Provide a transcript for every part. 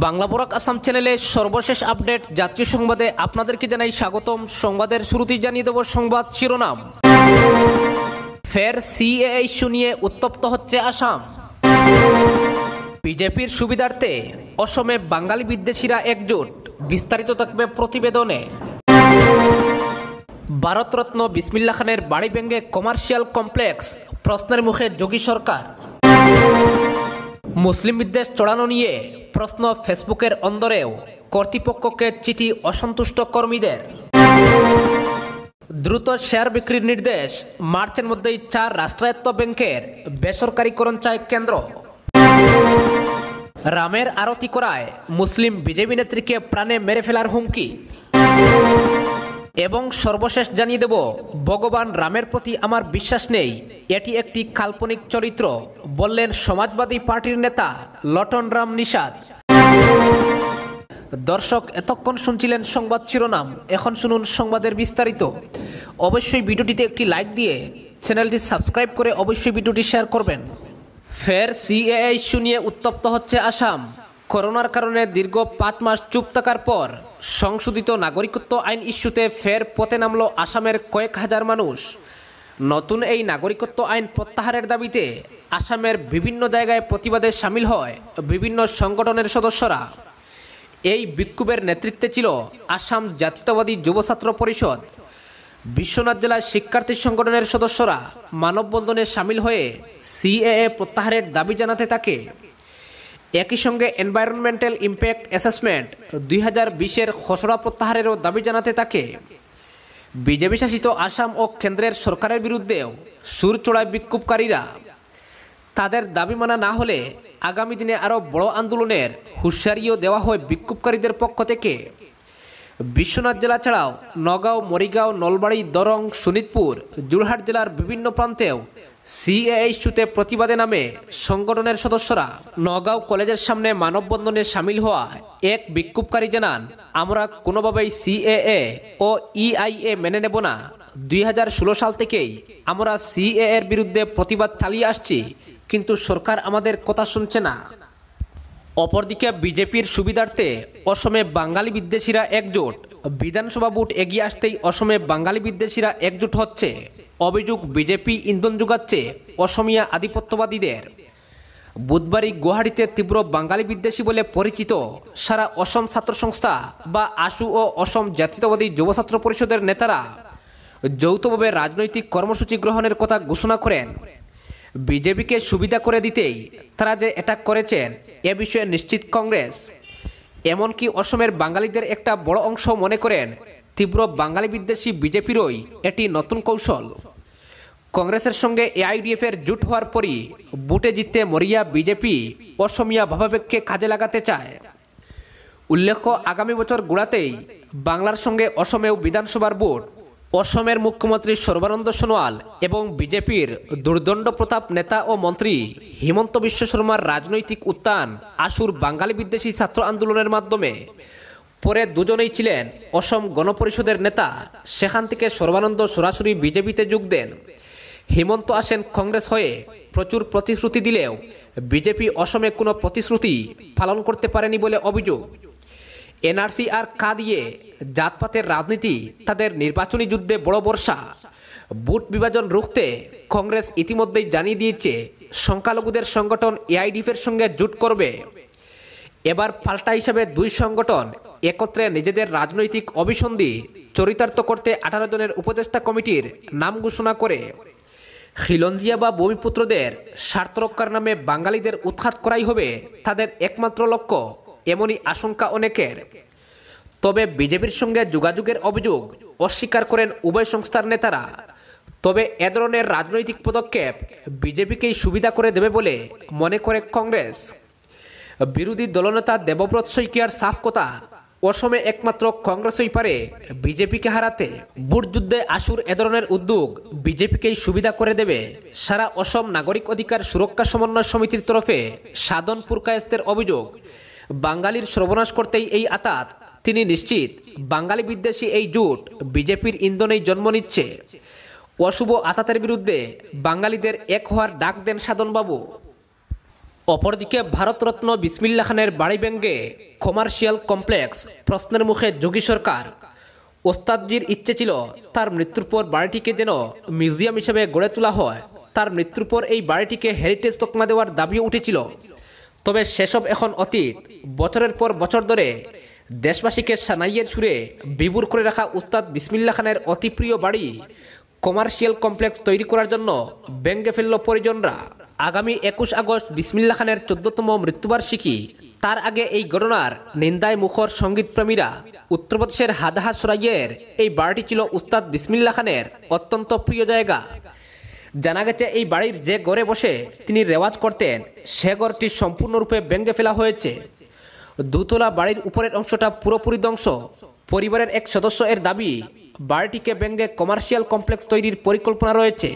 বাংলা বরাক আসাম চ্যানেলে সর্বশেষ আপডেট জাতীয় সংবাদে আপনাদেরকে জানাই স্বাগতম। সংবাদের শুরুতেই জানিয়ে দেব সংবাদ শিরোনাম। ফের সিএএ ইস্যু নিয়ে উত্তপ্ত হচ্ছে আসাম। বিজেপির সুবিধার্থে অসমে বাঙালি বিদ্বেষীরা একজোট, বিস্তারিত থাকবে প্রতিবেদনে। ভারতরত্ন বিসমিল্লাহ খানের বাড়ি ভেঙে কমার্শিয়াল কমপ্লেক্স, প্রশ্নের মুখে যোগী সরকার। মুসলিম বিদ্বেষ চড়ানো নিয়ে প্রশ্ন ফেসবুকের অন্দরেও, কর্তৃপক্ষকে চিঠি অসন্তুষ্ট কর্মীদের। দ্রুত শেয়ার বিক্রির নির্দেশ, মার্চের মধ্যেই 4 রাষ্ট্রায়ত্ত ব্যাংকের বেসরকারীকরণ চায় কেন্দ্র। রামের আরতি করায় মুসলিম বিজেপি নেত্রীকে প্রাণে মেরে ফেলার হুমকি। এবং সর্বশেষ জানিয়ে দেব, ভগবান রামের প্রতি আমার বিশ্বাস নেই, এটি একটি কাল্পনিক চরিত্র, বললেন সমাজবাদী পার্টির নেতা লটন রাম নিষাদ। দর্শক, এতক্ষণ শুনছিলেন সংবাদ শিরোনাম, এখন শুনুন সংবাদের বিস্তারিত। অবশ্যই ভিডিওটিতে একটি লাইক দিয়ে চ্যানেলটি সাবস্ক্রাইব করে অবশ্যই ভিডিওটি শেয়ার করবেন। ফের সিএএ ইস্যু নিয়ে উত্তপ্ত হচ্ছে আসাম। করোনার কারণে দীর্ঘ 5 মাস চুপ থাকার পর সংশোধিত নাগরিকত্ব আইন ইস্যুতে ফের পথে নামল আসামের কয়েক হাজার মানুষ। নতুন এই নাগরিকত্ব আইন প্রত্যাহারের দাবিতে আসামের বিভিন্ন জায়গায় প্রতিবাদে সামিল হয় বিভিন্ন সংগঠনের সদস্যরা। এই বিক্ষোভের নেতৃত্বে ছিল আসাম জাতীয়তাবাদী যুব ছাত্র পরিষদ। বিশ্বনাথ জেলার শিক্ষার্থী সংগঠনের সদস্যরা মানববন্ধনে সামিল হয়ে সিএএ প্রত্যাহারের দাবি জানাতে থাকে। একই সঙ্গে এনভায়রনমেন্টাল ইম্প্যাক্ট অ্যাসেসমেন্ট 2020-এর খসড়া প্রত্যাহারেরও দাবি জানাতে থাকে। বিজেপি শাসিত আসাম ও কেন্দ্রের সরকারের বিরুদ্ধেও সুর চড়ায় বিক্ষোভকারীরা। তাদের দাবি মানা না হলে আগামী দিনে আরও বড় আন্দোলনের হুঁশিয়ারিও দেওয়া হয় বিক্ষোভকারীদের পক্ষ থেকে। বিশ্বনাথ জেলা ছাড়াও নগাঁও, মরিগাঁও, নলবাড়ি, দরং, শোনিতপুর, যোরহাট জেলার বিভিন্ন প্রান্তেও সিএএ ইস্যুতে প্রতিবাদে নামে সংগঠনের সদস্যরা। নগাঁও কলেজের সামনে মানববন্ধনে সামিল হওয়া এক বিক্ষোভকারী জানান, আমরা কোনোভাবেই সিএএ ও ইআইএ মেনে নেব না। 2016 সাল থেকেই আমরা সিএএ এর বিরুদ্ধে প্রতিবাদ চালিয়ে আসছি, কিন্তু সরকার আমাদের কথা শুনছে না। অপরদিকে বিজেপির সুবিধার্থে অসমে বাঙালি বিদ্বেষীরা একজোট। বিধানসভা ভোট এগিয়ে আসতেই অসমে বাঙালি বিদ্বেষীরা একজোট হচ্ছে। অভিযোগ, বিজেপি ইন্ধন যোগাচ্ছে অসমিয়া আধিপত্যবাদীদের। বুধবারই গুয়াহাটিতে তীব্র বাঙালি বিদ্বেষী বলে পরিচিত সারা অসম ছাত্র সংস্থা বা আসু ও অসম জাতীয়তাবাদী যুব ছাত্র পরিষদের নেতারা যৌথভাবে রাজনৈতিক কর্মসূচি গ্রহণের কথা ঘোষণা করেন। বিজেপিকে সুবিধা করে দিতেই তারা যে এটা করেছেন এ বিষয়ে নিশ্চিত কংগ্রেস। এমনকি অসমের বাঙালিদের একটা বড় অংশ মনে করেন তীব্র বাঙালি বিদ্বেষী বিজেপিরই এটি নতুন কৌশল। কংগ্রেসের সঙ্গে এআইডিএফ এর জোট হওয়ার পরই ভোটে জিততে মরিয়া বিজেপি অসমিয়া ভাবাবেগকে কাজে লাগাতে চায়। উল্লেখ্য, আগামী বছর গোড়াতেই বাংলার সঙ্গে অসমেও বিধানসভার ভোট। অসমের মুখ্যমন্ত্রী সর্বানন্দ সোনোয়াল এবং বিজেপির দুর্দণ্ড প্রতাপ নেতা ও মন্ত্রী হিমন্ত বিশ্ব শর্মার রাজনৈতিক উত্থান আসুর বাঙালি বিদ্বেষী ছাত্র আন্দোলনের মাধ্যমে। পরে দুজনেই ছিলেন অসম গণপরিষদের নেতা, সেখান থেকে সর্বানন্দ সরাসরি বিজেপিতে যোগ দেন। হিমন্ত আসেন কংগ্রেস হয়ে। প্রচুর প্রতিশ্রুতি দিলেও বিজেপি অসমে কোনো প্রতিশ্রুতি পালন করতে পারেনি বলে অভিযোগ। এনআরসি আর কা দিয়ে জাতপাতের রাজনীতি তাদের নির্বাচনী যুদ্ধে বড় বর্ষা। ভোট বিভাজন রুখতে কংগ্রেস ইতিমধ্যেই জানিয়ে দিয়েছে সংখ্যালঘুদের সংগঠন এআইডিএফ-এর সঙ্গে জোট করবে। এবার পাল্টা হিসাবে দুই সংগঠন একত্রে নিজেদের রাজনৈতিক অভিসন্ধি চরিতার্থ করতে 18 জনের উপদেষ্টা কমিটির নাম ঘোষণা করে। খিলঞ্জিয়া বা ভূমিপুত্রদের স্বার্থ রক্ষার নামে বাঙালিদের উৎখাত করাই হবে তাদের একমাত্র লক্ষ্য, এমনই আশঙ্কা অনেকের। তবে বিজেপির সঙ্গে যোগাযোগের অভিযোগ অস্বীকার করেন উভয় সংস্থার নেতারা। তবে এ ধরনের রাজনৈতিক পদক্ষেপ বিজেপিকেই সুবিধা করে দেবে বলে মনে করে কংগ্রেস। বিরোধী দলনেতা দেবব্রত শইকীয়ার সাফ কথা, অসমে একমাত্র কংগ্রেসই পারে বিজেপিকে হারাতে। ভোট যুদ্ধে আসুর এ ধরনের উদ্যোগ বিজেপিকেই সুবিধা করে দেবে। সারা অসম নাগরিক অধিকার সুরক্ষা সমন্বয় সমিতির তরফে সাধন পুরকায়েস্তের অভিযোগ, বাঙালির সর্বনাশ করতেই এই আতাত। তিনি নিশ্চিত বাঙালি বিদ্বেষী এই জোট বিজেপির ইন্ধনেই জন্ম নিচ্ছে। অশুভ আতাতের বিরুদ্ধে বাঙালিদের এক হওয়ার ডাক দেন সাধনবাবু। অপরদিকে ভারতরত্ন বিসমিল্লাহ খানের বাড়ি ব্যঙ্গে কমার্শিয়াল কমপ্লেক্স প্রশ্নের মুখে যোগী সরকার। ওস্তাদজির ইচ্ছে ছিল তার মৃত্যুর পর বাড়িটিকে যেন মিউজিয়াম হিসেবে গড়ে তোলা হয়। তার মৃত্যুর পর এই বাড়িটিকে হেরিটেজ তকমা দেওয়ার দাবিও উঠেছিল। তবে সেসব এখন অতীত। বছরের পর বছর ধরে দেশবাসীকে সানাইয়ের সুরে বিবুর করে রাখা উস্তাদ বিসমিল্লাহ খানের অতি প্রিয় বাড়ি কমার্শিয়াল কমপ্লেক্স তৈরি করার জন্য ব্যঙ্গে ফেলল পরিজনরা। আগামী 21 আগস্ট বিসমিল্লাহ খানের 14তম মৃত্যুবার্ষিকী। তার আগে এই ঘটনার নিন্দায় মুখর সঙ্গীতপ্রেমীরা। উত্তরপ্রদেশের হাদহা সরাইয়ের এই বাড়িটি ছিল উস্তাদ বিসমিল্লাহ খানের অত্যন্ত প্রিয় জায়গা। জানা গেছে এই বাড়ির যে ঘরে বসে তিনি রেওয়াজ করতেন সে ঘরটি সম্পূর্ণরূপে ভেঙে ফেলা হয়েছে। দুতলা বাড়ির উপরের অংশটা পুরোপুরি ধ্বংস। পরিবারের এক সদস্য এর দাবি বাড়িটিকে ভেঙে কমার্শিয়াল কমপ্লেক্স তৈরির পরিকল্পনা রয়েছে।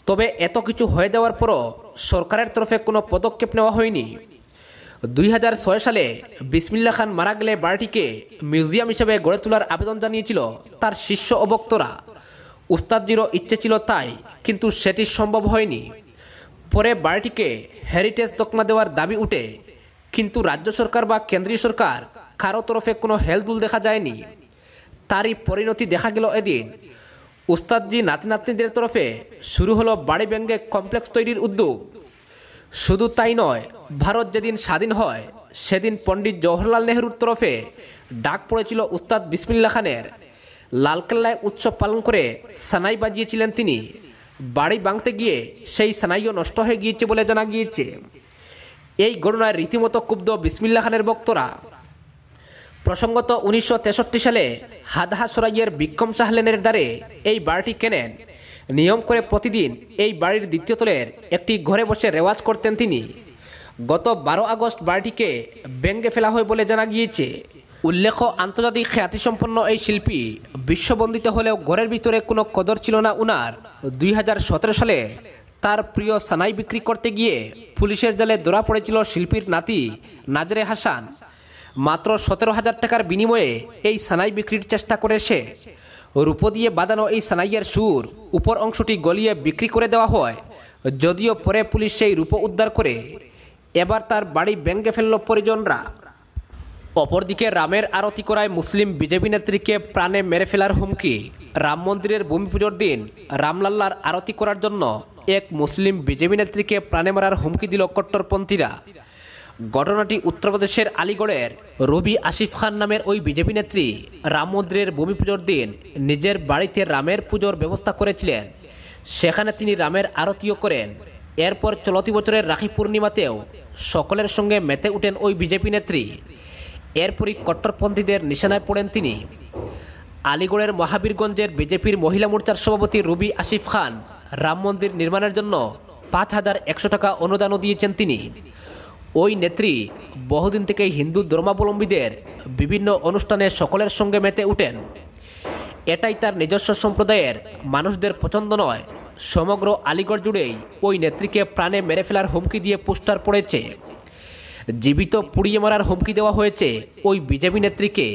তবে এত কিছু হয়ে যাওয়ার পরও সরকারের তরফে কোনো পদক্ষেপ নেওয়া হয়নি। 2006 সালে বিসমিল্লাহ খান মারা গেলে বাড়িটিকে মিউজিয়াম হিসেবে গড়ে তোলার আবেদন জানিয়েছিল তার শিষ্য ও ভক্তরা। উস্তাদজিরও ইচ্ছে ছিল তাই, কিন্তু সেটি সম্ভব হয়নি। পরে বাড়িটিকে হেরিটেজ তকমা দেওয়ার দাবি উঠে, কিন্তু রাজ্য সরকার বা কেন্দ্রীয় সরকার কারো তরফে কোনো হেলদুল দেখা যায়নি। তারই পরিণতি দেখা গেল এদিন। উস্তাদজি নাতি নাতনিদের তরফে শুরু হলো বাড়ি ব্যঙ্গে কমপ্লেক্স তৈরির উদ্যোগ। শুধু তাই নয়, ভারত যেদিন স্বাধীন হয় সেদিন পণ্ডিত জওহরলাল নেহরুর তরফে ডাক পড়েছিল উস্তাদ বিসমিল্লাহ খানের। লালকেল্লায় উৎসব পালন করে সানাই বাজিয়েছিলেন তিনি। বাড়ি ভাঙতে গিয়ে সেই সানাইও নষ্ট হয়ে গিয়েছে বলে জানা গিয়েছে। এই ঘটনায় রীতিমতো ক্ষুব্ধ বিসমিল্লাহ খানের ভক্তরা। প্রসঙ্গত 1963 সালে হাদহা সরাইয়ের বিক্রম শাহ লেনের দ্বারে এই বাড়িটি কেনেন। নিয়ম করে প্রতিদিন এই বাড়ির দ্বিতীয় তলের একটি ঘরে বসে রেওয়াজ করতেন তিনি। গত 12 আগস্ট বাড়িটিকে ভেঙে ফেলা হয় বলে জানা গিয়েছে। উল্লেখ্য, আন্তর্জাতিক খ্যাতিসম্পন্ন এই শিল্পী বিশ্ববন্দিত হলেও ঘরের ভিতরে কোনো কদর ছিল না উনার। 2017 সালে তার প্রিয় সানাই বিক্রি করতে গিয়ে পুলিশের জালে ধরা পড়েছিল শিল্পীর নাতি নাজরে হাসান। মাত্র 17,000 টাকার বিনিময়ে এই সানাই বিক্রির চেষ্টা করে সে। রূপো দিয়ে বাঁধানো এই সানাইয়ের সুর উপর অংশটি গলিয়ে বিক্রি করে দেওয়া হয়, যদিও পরে পুলিশ সেই রূপো উদ্ধার করে। এবার তার বাড়ি ভেঙে ফেলল পরিজনরা। অপরদিকে রামের আরতি করায় মুসলিম বিজেপি নেত্রীকে প্রাণে মেরে ফেলার হুমকি। রাম মন্দিরের ভূমি পুজোর দিন রামলাল্লার আরতি করার জন্য এক মুসলিম বিজেপি নেত্রীকে প্রাণে মারার হুমকি দিল কট্টরপন্থীরা। ঘটনাটি উত্তরপ্রদেশের আলিগড়ের রবি আসিফ খান নামের ওই বিজেপি নেত্রী রাম মন্দিরের ভূমি পুজোর দিন নিজের বাড়িতে রামের পুজোর ব্যবস্থা করেছিলেন। সেখানে তিনি রামের আরতিও করেন। এরপর চলতি বছরের রাখি পূর্ণিমাতেও সকলের সঙ্গে মেতে উঠেন ওই বিজেপি নেত্রী। এরপরই কট্টরপন্থীদের নিশানায় পড়েন তিনি। আলিগড়ের মহাবীরগঞ্জের বিজেপির মহিলা মোর্চার সভাপতি রবি আসিফ খান রাম মন্দির নির্মাণের জন্য 5,100 টাকা অনুদানও দিয়েছেন তিনি। ওই নেত্রী বহুদিন থেকেই হিন্দু ধর্মাবলম্বীদের বিভিন্ন অনুষ্ঠানে সকলের সঙ্গে মেতে উঠেন। এটাই তার নিজস্ব সম্প্রদায়ের মানুষদের পছন্দ নয়। সমগ্র আলিগড় জুড়েই ওই নেত্রীকে প্রাণে মেরে ফেলার হুমকি দিয়ে পোস্টার পড়েছে। জীবিত পুড়িয়ে মারার হুমকি দেওয়া হয়েছে ওই বিজেপি নেত্রীকে।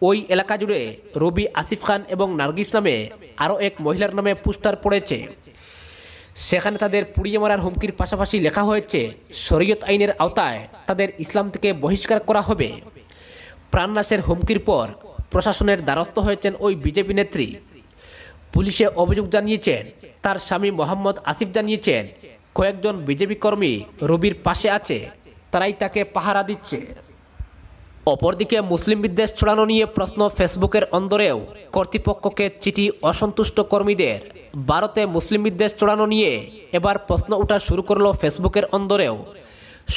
ওই এলাকা জুড়ে রবি আসিফ খান এবং নার্গিস নামে আরও এক মহিলার নামে পোস্টার পড়েছে। সেখানে তাদের পুড়িয়ে মারার হুমকির পাশাপাশি লেখা হয়েছে শরীয়ত আইনের আওতায় তাদের ইসলাম থেকে বহিষ্কার করা হবে। প্রাণনাশের হুমকির পর প্রশাসনের দ্বারস্থ হয়েছেন ওই বিজেপি নেত্রী। পুলিশে অভিযোগ জানিয়েছেন তার স্বামী মোহাম্মদ আসিফ জানিয়েছেন কয়েকজন বিজেপি কর্মী রবির পাশে আছে, তারাই তাকে পাহারা দিচ্ছে। অপরদিকে মুসলিম বিদ্বেষ ছড়ানো নিয়ে প্রশ্ন ফেসবুকের অন্দরেও। কর্তৃপক্ষকে চিঠি অসন্তুষ্ট কর্মীদের। ভারতে মুসলিম বিদ্বেষ ছড়ানো নিয়ে এবার প্রশ্ন ওঠা শুরু করলো ফেসবুকের অন্দরেও।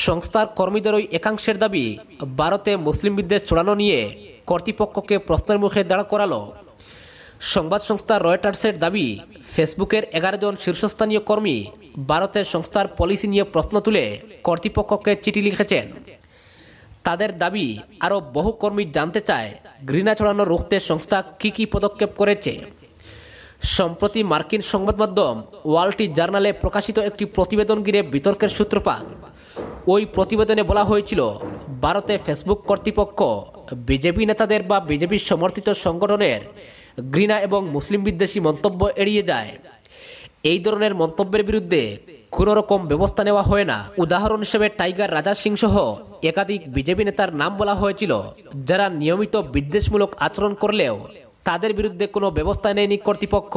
সংস্থার কর্মীদের ওই একাংশের দাবি ভারতে মুসলিম বিদ্বেষ ছড়ানো নিয়ে কর্তৃপক্ষকে প্রশ্নের মুখে দাঁড় করালো। সংবাদ সংস্থা রয়টার্সের দাবি ফেসবুকের 11 জন শীর্ষস্থানীয় কর্মী ভারতের সংস্থার পলিসি নিয়ে প্রশ্ন তুলে কর্তৃপক্ষকে চিঠি লিখেছেন। তাদের দাবি আরও বহু কর্মী জানতে চায় ঘৃণা ছড়ানো রুখতে সংস্থা কী পদক্ষেপ করেছে। সম্প্রতি মার্কিন সংবাদ মাধ্যম ওয়াল স্ট্রিট জার্নালে প্রকাশিত একটি প্রতিবেদন ঘিরে বিতর্কের সূত্রপাত। ওই প্রতিবেদনে বলা হয়েছিল ভারতে ফেসবুক কর্তৃপক্ষ বিজেপি নেতাদের বা বিজেপি সমর্থিত সংগঠনের ঘৃণা এবং মুসলিম বিদ্বেষী মন্তব্য এড়িয়ে যায়। এই ধরনের মন্তব্যের বিরুদ্ধে কোনো রকম ব্যবস্থা নেওয়া হয় না। উদাহরণ হিসেবে টাইগার রাজা সিং সহ একাধিক বিজেপি নেতার নাম বলা হয়েছিল, যারা নিয়মিত বিদ্বেষমূলক আচরণ করলেও তাদের বিরুদ্ধে কোনো ব্যবস্থা নেয়নি কর্তৃপক্ষ,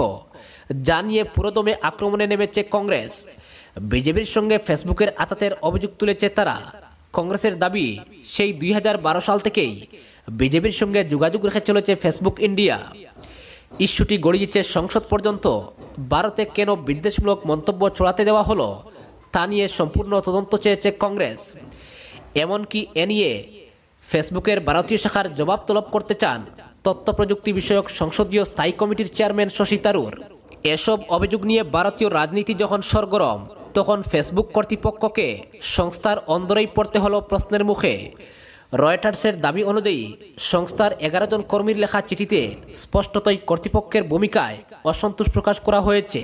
যা নিয়ে পুরোদমে আক্রমণে নেমেছে কংগ্রেস। বিজেপির সঙ্গে ফেসবুকের আতাতের অভিযোগ তুলেছে তারা। কংগ্রেসের দাবি, সেই 2012 সাল থেকেই বিজেপির সঙ্গে যোগাযোগ রেখে চলেছে ফেসবুক ইন্ডিয়া। ইস্যুটি গড়িয়েছে সংসদ পর্যন্ত। ভারতে কেন বিদ্বেষমূলক মন্তব্য ছড়াতে দেওয়া হলো তা নিয়ে সম্পূর্ণ তদন্ত চেয়েছে কংগ্রেস। এমনকি এ নিয়ে ফেসবুকের ভারতীয় শাখার জবাব তলব করতে চান তথ্য প্রযুক্তি বিষয়ক সংসদীয় স্থায়ী কমিটির চেয়ারম্যান শশী থারুর। এসব অভিযোগ নিয়ে ভারতীয় রাজনীতি যখন সরগরম, তখন ফেসবুক কর্তৃপক্ষকে সংস্থার অন্দরেই পড়তে হলো প্রশ্নের মুখে। রয়টার্সের দাবি অনুযায়ী সংস্থার 11 জন কর্মীর লেখা চিঠিতে স্পষ্টতই কর্তৃপক্ষের ভূমিকায় অসন্তোষ প্রকাশ করা হয়েছে।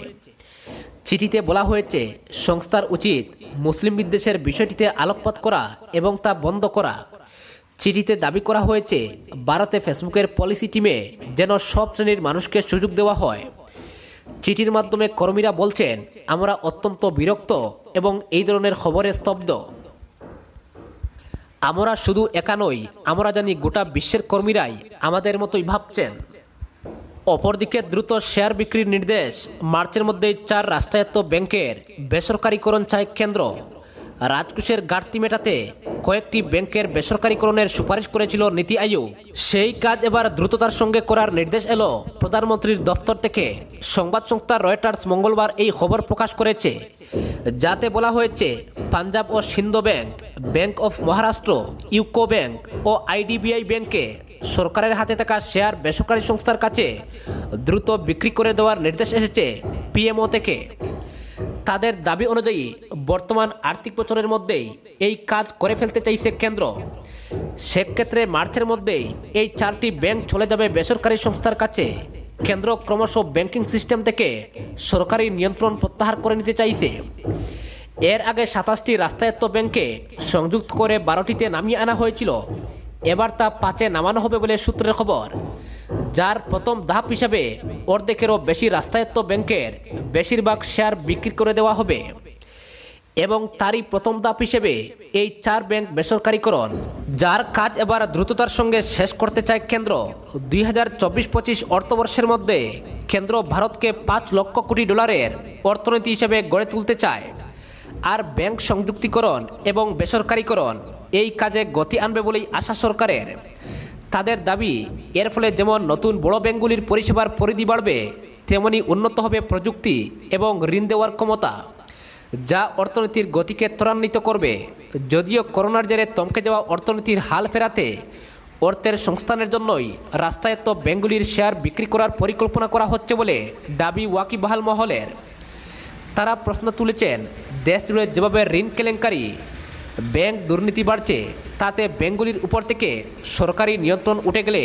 চিঠিতে বলা হয়েছে, সংস্থার উচিত মুসলিম বিদ্বেষের বিষয়টিতে আলোকপাত করা এবং তা বন্ধ করা। চিঠিতে দাবি করা হয়েছে, ভারতে ফেসবুকের পলিসি টিমে যেন সব শ্রেণীর মানুষকে সুযোগ দেওয়া হয়। চিঠির মাধ্যমে কর্মীরা বলছেন, আমরা অত্যন্ত বিরক্ত এবং এই ধরনের খবরে স্তব্ধ। আমরা শুধু একা নই, আমরা জানি গোটা বিশ্বের কর্মীরাই আমাদের মতোই ভাবছেন। অপরদিকে দ্রুত শেয়ার বিক্রির নির্দেশ। মার্চের মধ্যেই 4 রাষ্ট্রায়ত্ত ব্যাংকের বেসরকারীকরণ চায় কেন্দ্র। রাজকোষের ঘাটতি মেটাতে কয়েকটি ব্যাংকের বেসরকারীকরণের সুপারিশ করেছিল নীতি আয়োগ। সেই কাজ এবার দ্রুততার সঙ্গে করার নির্দেশ এলো প্রধানমন্ত্রীর দফতর থেকে। সংবাদ সংস্থা রয়টার্স মঙ্গলবার এই খবর প্রকাশ করেছে, যাতে বলা হয়েছে, পাঞ্জাব ও Sind bank, bank of Maharashtra, UCO bank ও আইডিবিআই ব্যাংকে সরকারের হাতে থাকা শেয়ার বেসরকারি সংস্থার কাছে দ্রুত বিক্রি করে দেওয়ার নির্দেশ এসেছে পিএমও থেকে। তাদের দাবি অনুযায়ী বর্তমান আর্থিক বছরের মধ্যেই এই কাজ করে ফেলতে চাইছে কেন্দ্র। সেক্ষেত্রে মার্চের মধ্যেই এই 4টি ব্যাংক চলে যাবে বেসরকারি সংস্থার কাছে। কেন্দ্র ক্রমশ ব্যাংকিং সিস্টেম থেকে সরকারি নিয়ন্ত্রণ প্রত্যাহার করে নিতে চাইছে। এর আগে 27টি রাষ্ট্রায়ত্ত ব্যাংকে সংযুক্ত করে 12টিতে নামিয়ে আনা হয়েছিল। এবার তা 5-এ নামানো হবে বলে সূত্রের খবর, যার প্রথম ধাপ হিসাবে অর্ধেকেরও বেশি রাষ্ট্রায়ত্ত ব্যাংকের বেশিরভাগ শেয়ার বিক্রি করে দেওয়া হবে। এবং তারই প্রথম ধাপ হিসেবে এই 4 ব্যাংক বেসরকারীকরণ, যার কাজ এবার দ্রুততার সঙ্গে শেষ করতে চায় কেন্দ্র। 2024-25 অর্থবর্ষের মধ্যে কেন্দ্র ভারতকে $5 লক্ষ কোটি অর্থনীতি হিসেবে গড়ে তুলতে চায়। আর ব্যাংক সংযুক্তিকরণ এবং বেসরকারীকরণ এই কাজে গতি আনবে বলেই আশা সরকারের। তাদের দাবি, এর ফলে যেমন নতুন বড় ব্যাংকগুলির পরিষেবার পরিধি বাড়বে, তেমনি উন্নত হবে প্রযুক্তি এবং ঋণ দেওয়ার ক্ষমতা, যা অর্থনীতির গতিকে ত্বরান্বিত করবে। যদিও করোনার জেরে থমকে যাওয়া অর্থনীতির হাল ফেরাতে অর্থের সংস্থানের জন্যই রাষ্ট্রায়ত্ত ব্যাংকগুলির শেয়ার বিক্রি করার পরিকল্পনা করা হচ্ছে বলে দাবি ওয়াকিবহাল মহলের। তারা প্রশ্ন তুলেছেন, দেশ জুড়ে যেভাবে ঋণ কেলেঙ্কারি, ব্যাংক দুর্নীতি বাড়ছে, তাতে ব্যাংকগুলির উপর থেকে সরকারি নিয়ন্ত্রণ উঠে গেলে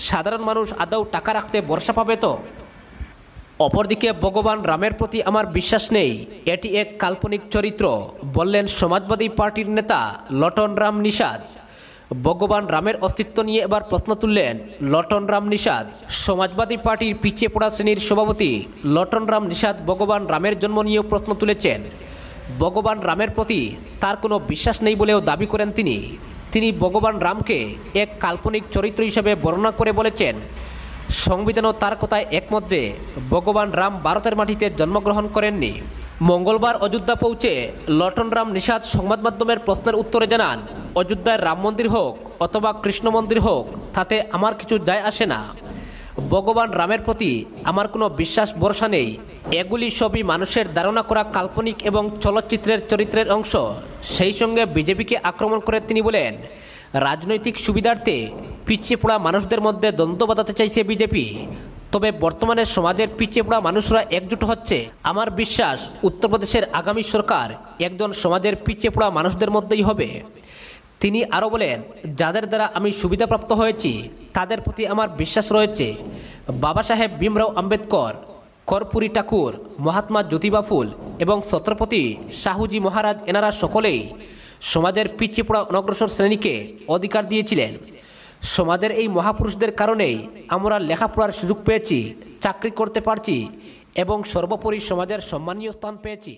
সাধারণ মানুষ আদৌ টাকা রাখতে ভরসা পাবে তো? অপরদিকে ভগবান রামের প্রতি আমার বিশ্বাস নেই, এটি এক কাল্পনিক চরিত্র, বললেন সমাজবাদী পার্টির নেতা লটন রাম নিষাদ। ভগবান রামের অস্তিত্ব নিয়ে এবার প্রশ্ন তুললেন লটন রাম নিষাদ। সমাজবাদী পার্টির পিছিয়ে পড়া শ্রেণীর সভাপতি লটন রাম নিষাদ ভগবান রামের জন্ম নিয়েও প্রশ্ন তুলেছেন। ভগবান রামের প্রতি তার কোনো বিশ্বাস নেই বলেও দাবি করেন তিনি ভগবান রামকে এক কাল্পনিক চরিত্র হিসেবে বর্ণনা করে বলেছেন, সংবিধানও তার কথায় একমত যে ভগবান রাম ভারতের মাটিতে জন্মগ্রহণ করেননি। মঙ্গলবার অযোধ্যা পৌঁছে লটন রাম নিষাদ সংবাদ মাধ্যমের প্রশ্নের উত্তরে জানান, অযোধ্যায় রাম মন্দির হোক অথবা কৃষ্ণ মন্দির হোক, তাতে আমার কিছু যায় আসে না। ভগবান রামের প্রতি আমার কোনো বিশ্বাস ভরসা নেই। এগুলি সবই মানুষের ধারণা করা কাল্পনিক এবং চলচ্চিত্রের চরিত্রের অংশ। সেই সঙ্গে বিজেপিকে আক্রমণ করে তিনি বলেন, রাজনৈতিক সুবিধার্থে পিছিয়ে পড়া মানুষদের মধ্যে দ্বন্দ্ব বাঁধাতে চাইছে বিজেপি। তবে বর্তমানে সমাজের পিছিয়ে পড়া মানুষরা একজোট হচ্ছে। আমার বিশ্বাস উত্তরপ্রদেশের আগামী সরকার একজন সমাজের পিছিয়ে পড়া মানুষদের মধ্যেই হবে। তিনি আরও বলেন, যাদের দ্বারা আমি সুবিধাপ্রাপ্ত হয়েছি তাদের প্রতি আমার বিশ্বাস রয়েছে। বাবা সাহেব ভীমরাও আম্বেদকর, কর্পূরী ঠাকুর, মহাত্মা জ্যোতিবা ফুল এবং ছত্রপতি শাহুজি মহারাজ, এনারা সকলেই সমাজের পিছিয়ে পড়া অনগ্রসর শ্রেণীকে অধিকার দিয়েছিলেন। সমাজের এই মহাপুরুষদের কারণেই আমরা লেখাপড়ার সুযোগ পেয়েছি, চাকরি করতে পারছি এবং সর্বোপরি সমাজের সম্মানীয় স্থান পেয়েছি।